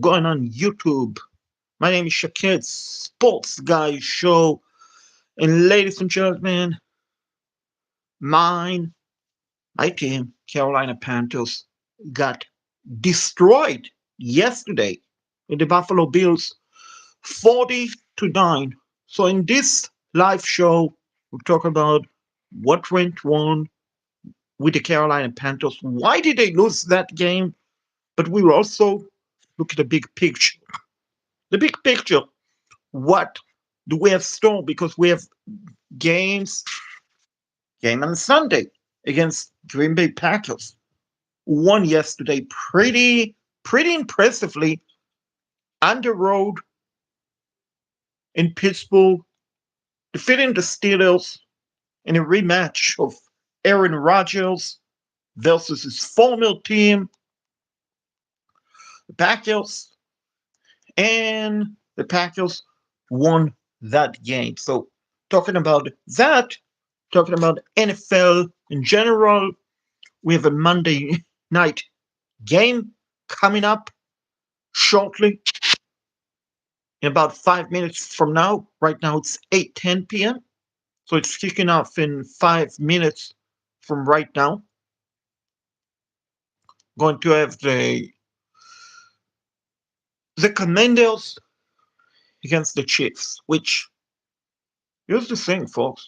going on YouTube. My name is Shakir, Sports Guy Show. And ladies and gentlemen, mine, my team, Carolina Panthers, got destroyed yesterday with the Buffalo Bills 40-9. So in this live show, we'll talk about what went wrong with the Carolina Panthers. Why did they lose that game? But we will also look at the big picture. The big picture. What do we have still? Because we have games, game on Sunday against Green Bay Packers. Won yesterday pretty impressively on the road in Pittsburgh, defeating the Steelers in a rematch of Aaron Rodgers versus his former team, the Packers, and the Packers won that game. So talking about that, talking about NFL in general, we have a Monday night game coming up shortly in about 5 minutes from now. Right now it's 8:10 p.m. So it's kicking off in 5 minutes from right now. Going to have the Commanders against the Chiefs, which here's the thing, folks.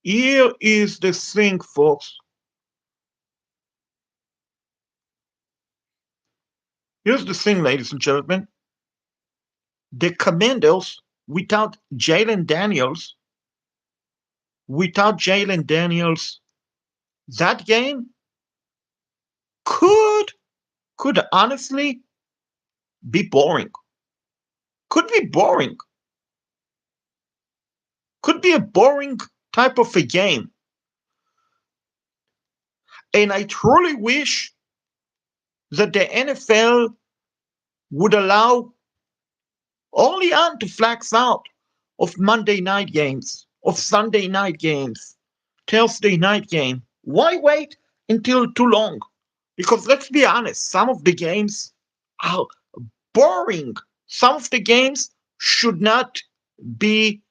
Here is the thing, folks. Here's the thing, ladies and gentlemen. The Commanders, without Jalen Daniels, that game could could honestly be boring. Could be boring. Could be a boring type of a game. And I truly wish that the NFL would allow only on to flags out of Monday night games, of Sunday night games, Thursday night game. Why wait until too long? Because let's be honest, some of the games are boring. Some of the games should not be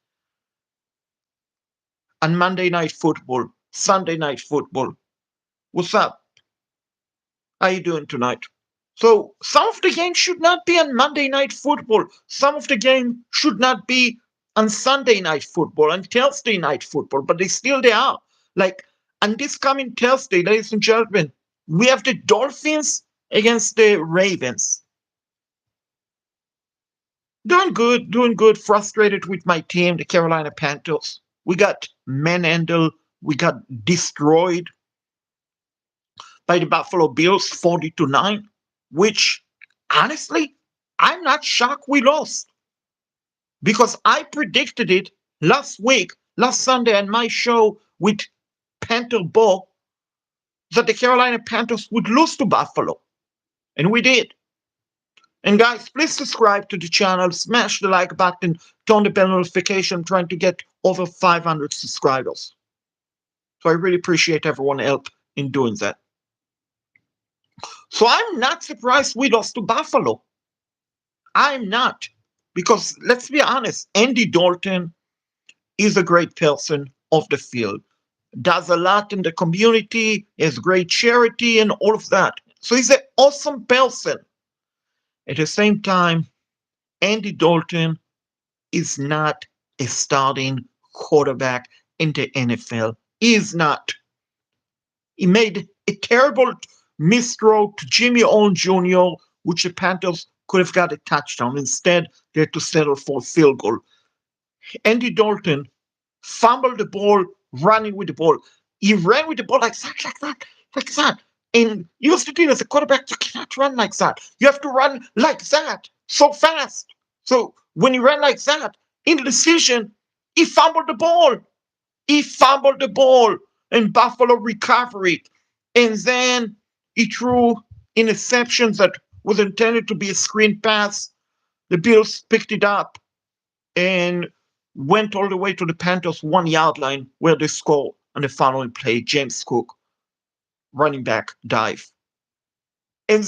on Monday night football, Sunday night football. What's up? How you doing tonight? So some of the games should not be on Monday night football. Some of the game should not be on Sunday night football and Thursday night football, but they are. Like on this coming Thursday, ladies and gentlemen, we have the Dolphins against the Ravens. Doing good. Frustrated with my team, the Carolina Panthers. We got manhandled. We got destroyed by the Buffalo Bills 40-9, which honestly, I'm not shocked we lost because I predicted it last week, last Sunday on my show with Panther Bo that the Carolina Panthers would lose to Buffalo. And we did. And guys, please subscribe to the channel, smash the like button, turn the bell notification. I'm trying to get over 500 subscribers. So I really appreciate everyone's help in doing that. So I'm not surprised we lost to Buffalo. I'm not. Because let's be honest, Andy Dalton is a great person off the field, does a lot in the community, has great charity and all of that. So he's an awesome person. At the same time, Andy Dalton is not a starting quarterback in the NFL. He is not. He made a terrible misthrow to Jimmy Owen Jr., which the Panthers could have got a touchdown. Instead, they had to settle for a field goal. Andy Dalton fumbled the ball, running with the ball. He ran with the ball like that, like that, like that. And you have to do as a quarterback, you cannot run like that. You have to run like that, so fast. So when he ran like that, in the decision, he fumbled the ball. He fumbled the ball, and Buffalo recovered it. And then he threw interceptions that was intended to be a screen pass. The Bills picked it up and went all the way to the Panthers 1 yard line where they scored on the following play. James Cook, running back, dive. And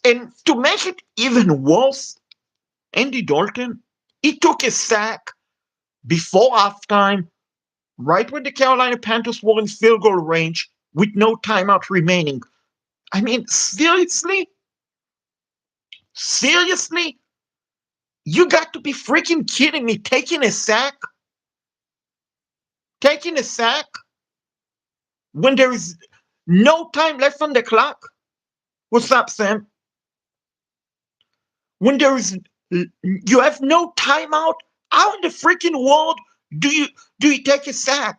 And to make it even worse, Andy Dalton, he took a sack before halftime, right when the Carolina Panthers were in field goal range with no timeout remaining. I mean, seriously? Seriously? You got to be freaking kidding me. Taking a sack when there is no time left on the clock. What's up, Sam? When there is, you have no timeout. How in the freaking world do you take a sack?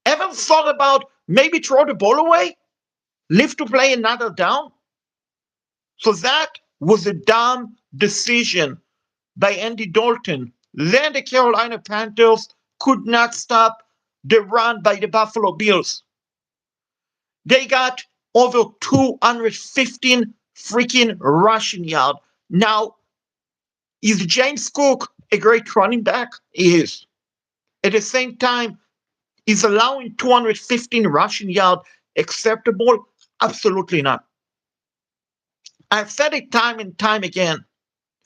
Ever thought about maybe throw the ball away, live to play another down? So that was a dumb decision by Andy Dalton. Then the Carolina Panthers could not stop the run by the Buffalo Bills. They got over 215 freaking rushing yards. Now, is James Cook a great running back? He is. At the same time, is allowing 215 rushing yards acceptable? Absolutely not. I've said it time and time again.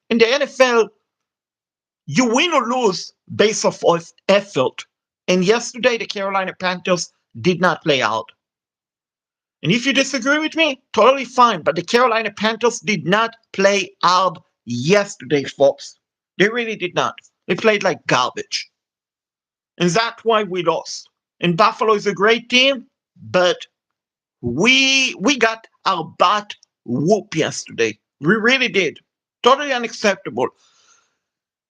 In the NFL, you win or lose based off of effort. And yesterday, the Carolina Panthers did not play out. And if you disagree with me, totally fine. But the Carolina Panthers did not play hard yesterday, folks. They really did not. They played like garbage. And that's why we lost. And Buffalo is a great team, but we got our butt whooped yesterday. We really did. Totally unacceptable.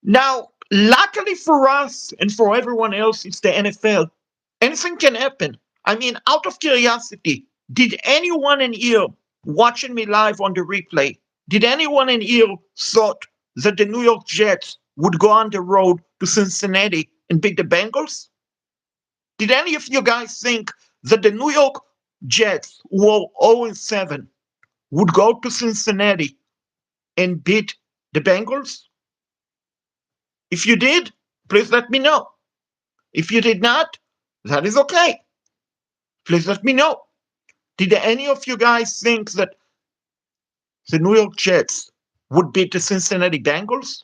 Now, luckily for us and for everyone else, it's the NFL. Anything can happen. I mean, out of curiosity, did anyone in here watching me live on the replay, did anyone in here thought that the New York Jets would go on the road to Cincinnati and beat the Bengals? Did any of you guys think that the New York Jets, who were 0-7, would go to Cincinnati and beat the Bengals? If you did, please let me know. If you did not, that is okay. Please let me know. Did any of you guys think that the New York Jets would beat the Cincinnati Bengals?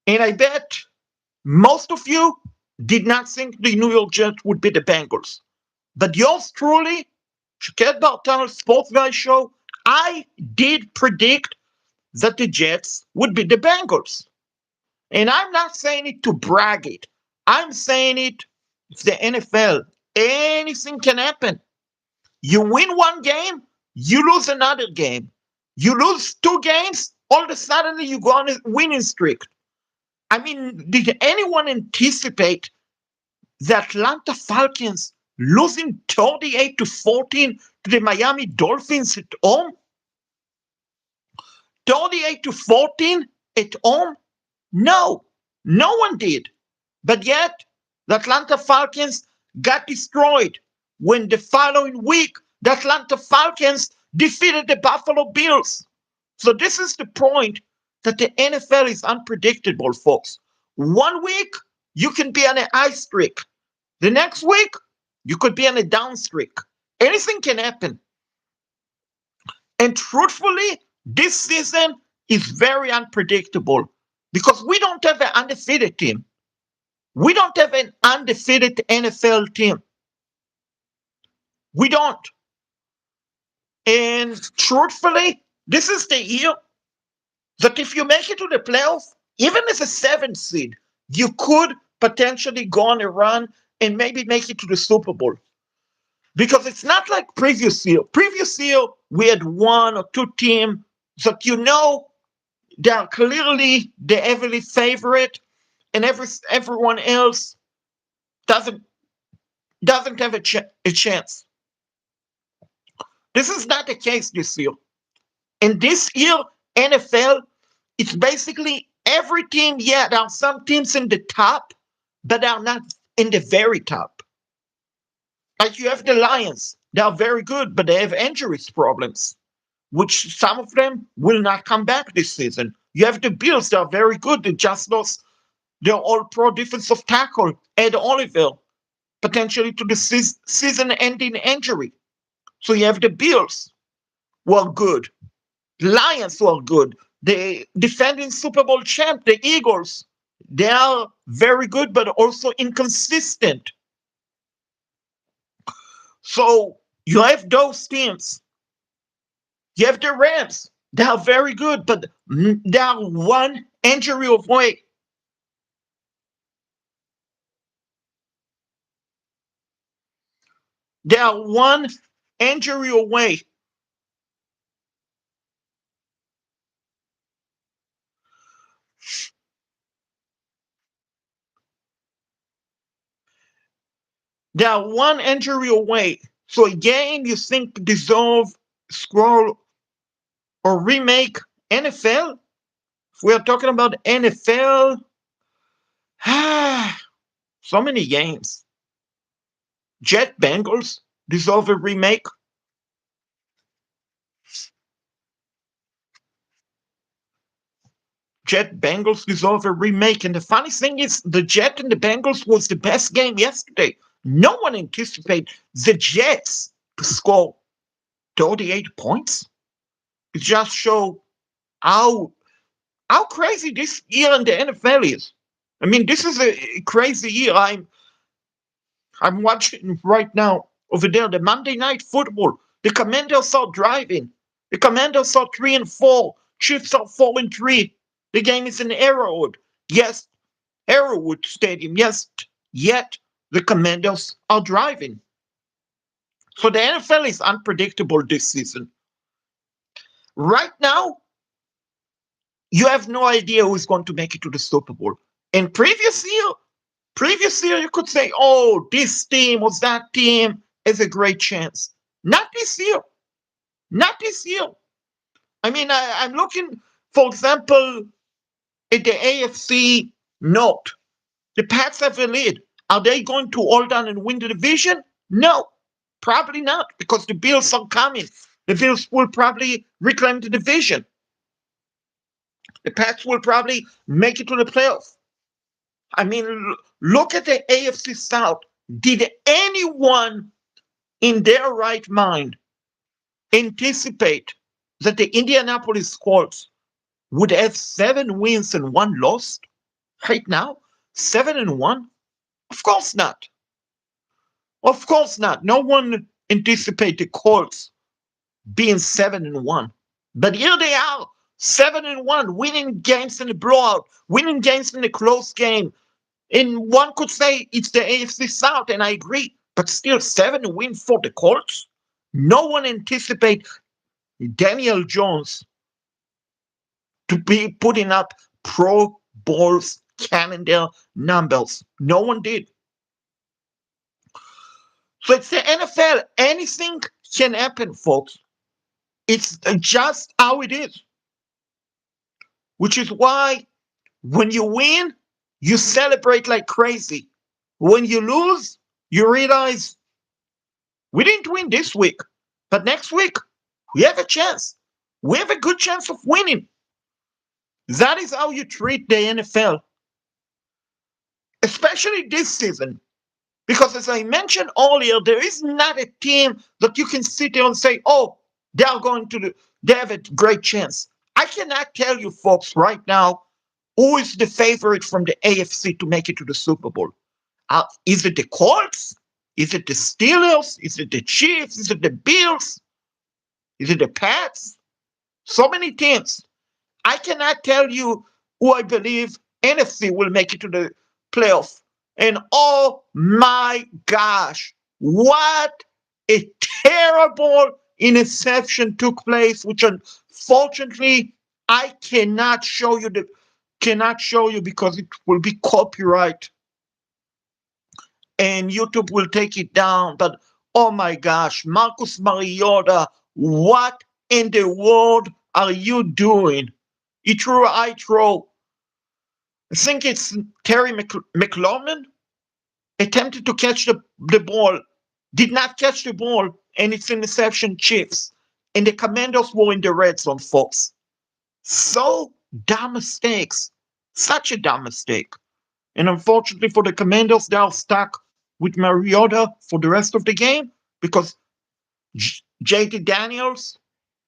And I bet most of you did not think the New York Jets would beat the Bengals. But yours truly, Shaquette Bartel Sports Guy Show, I did predict that the Jets would beat the Bengals. And I'm not saying it to brag it. I'm saying it's the NFL. Anything can happen. You win one game, you lose another game. You lose two games, all of a sudden you go on a winning streak. I mean, did anyone anticipate the Atlanta Falcons losing 38-14 to the Miami Dolphins at home? 38-14 at home? No, no one did. But yet, the Atlanta Falcons got destroyed when the following week, the Atlanta Falcons defeated the Buffalo Bills. So this is the point that the NFL is unpredictable, folks. One week, you can be on an high streak. The next week, you could be on a down streak. Anything can happen. And truthfully, this season is very unpredictable because we don't have an undefeated team. We don't have an undefeated NFL team. We don't. And truthfully, this is the year that if you make it to the playoffs, even as a seventh seed, you could potentially go on a run and maybe make it to the Super Bowl. Because it's not like previous year. Previous year, we had one or two teams that they are clearly the heavily favorite, and everyone else doesn't have a chance. This is not the case this year. And this year, NFL, it's basically every team. Yeah, there are some teams in the top, but they are not in the very top. Like you have the Lions. They are very good, but they have injuries problems, which some of them will not come back this season. You have the Bills. They are very good. They just lost their all-pro defensive tackle, Ed Oliver, potentially to the season-ending injury. So you have the Bills, who are good. Lions, who are good. The defending Super Bowl champ, the Eagles, they are very good, but also inconsistent. So you have those teams. You have the Rams. They are very good, but they are one injury away. They are one injury away. They are one injury away. So again, you think dissolve, scroll, or remake NFL? If we are talking about NFL, so many games. Jet Bengals deserve a remake. Jet Bengals deserve a remake. And the funny thing is, the Jet and the Bengals was the best game yesterday. No one anticipated the Jets to score 38 points. It just shows how crazy this year in the NFL is. I mean, this is a crazy year. I'm watching right now over there the Monday Night Football. The Commanders are driving. The Commanders are 3-4. Chiefs are 4-3. The game is in Arrowwood. Yes, Arrowwood Stadium. Yes, yet the Commanders are driving. So the NFL is unpredictable this season. Right now, you have no idea who is going to make it to the Super Bowl. In previous year, you could say, "Oh, this team or that team has a great chance." Not this year. Not this year. I mean, I'm looking, for example, at the AFC North. The Pats have a lead. Are they going to hold on and win the division? No, probably not, because the Bills are coming. The Bills will probably reclaim the division. The Pats will probably make it to the playoffs. I mean, look at the AFC South. Did anyone in their right mind anticipate that the Indianapolis Colts would have 7 wins and 1 loss right now? 7-1? Of course not. Of course not. No one anticipated the Colts being 7-1. But here they are, 7-1, winning games in the blowout, winning games in the close game. And one could say it's the AFC South, and I agree. But still, 7 wins for the Colts. No one anticipated Daniel Jones to be putting up Pro Bowls calendar numbers. No one did. So it's the NFL. Anything can happen, folks. It's just how it is. Which is why when you win, you celebrate like crazy. When you lose, you realize we didn't win this week, but next week we have a chance. We have a good chance of winning. That is how you treat the NFL, especially this season. Because as I mentioned earlier, there is not a team that you can sit there and say, "Oh, they are going to do, they have a great chance." I cannot tell you folks right now who is the favorite from the AFC to make it to the Super Bowl. Is it the Colts? Is it the Steelers? Is it the Chiefs? Is it the Bills? Is it the Pats? So many teams. I cannot tell you who I believe NFC will make it to the playoff. And oh my gosh, what a terrible interception took place, which unfortunately I cannot show you because it will be copyright and YouTube will take it down. But oh my gosh, Marcus Mariota, what in the world are you doing? He threw I throw. I think it's Terry McLaurin attempted to catch the ball, did not catch the ball, and it's interception Chiefs. And the Commanders were in the red zone, folks. So dumb mistakes. Such a dumb mistake. And unfortunately for the Commanders, they are stuck with Mariota for the rest of the game because JT Daniels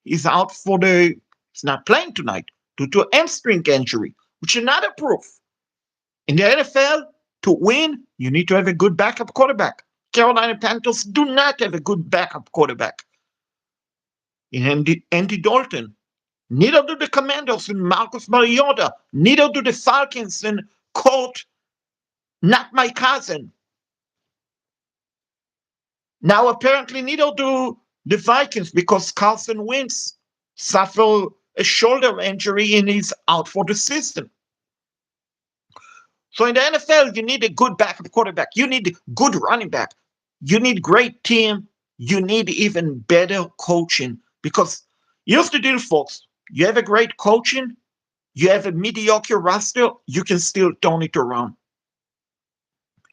is out for the, he's not playing tonight due to a hamstring injury, which is another proof. In the NFL, to win, you need to have a good backup quarterback. Carolina Panthers do not have a good backup quarterback in Andy Dalton. Neither do the Commanders and Marcus Mariota. Neither do the Falcons and Colt, not my cousin. Now, apparently, neither do the Vikings because Carson Wentz suffered a shoulder injury and is out for the season. So in the NFL, you need a good backup quarterback. You need good running back. You need great team. You need even better coaching because here's the deal, folks. You have a great coaching. You have a mediocre roster. You can still turn it around.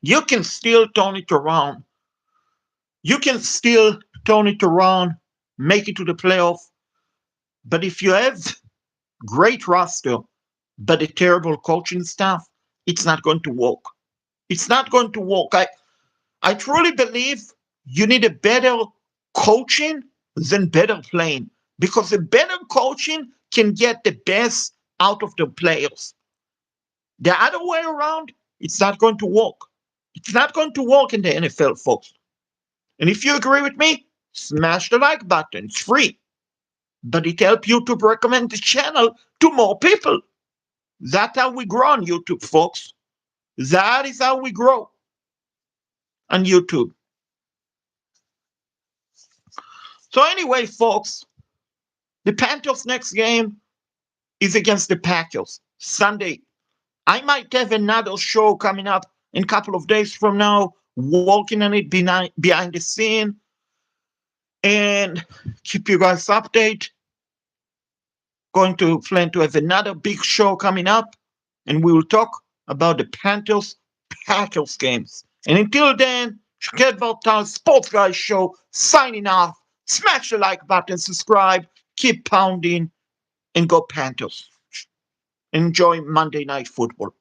You can still turn it around. You can still turn it around, make it to the playoff. But if you have great roster, but a terrible coaching staff, it's not going to work. It's not going to work. I truly believe you need a better coaching than better playing because a better coaching can get the best out of the players. The other way around, it's not going to work. It's not going to work in the NFL, folks. And if you agree with me, smash the like button. It's free. But it helps YouTube recommend the channel to more people. That's how we grow on YouTube, folks. That is how we grow on YouTube. So anyway, folks, the Panthers' next game is against the Packers Sunday. I might have another show coming up in a couple of days from now, working on it behind the scene, and keep you guys updated. Going to plan to have another big show coming up, and we will talk about the Panthers Packers games. And until then, Shaked Valtal Sports Guys Show signing off. Smash the like button, subscribe, keep pounding, and go Panthers. Enjoy Monday Night Football.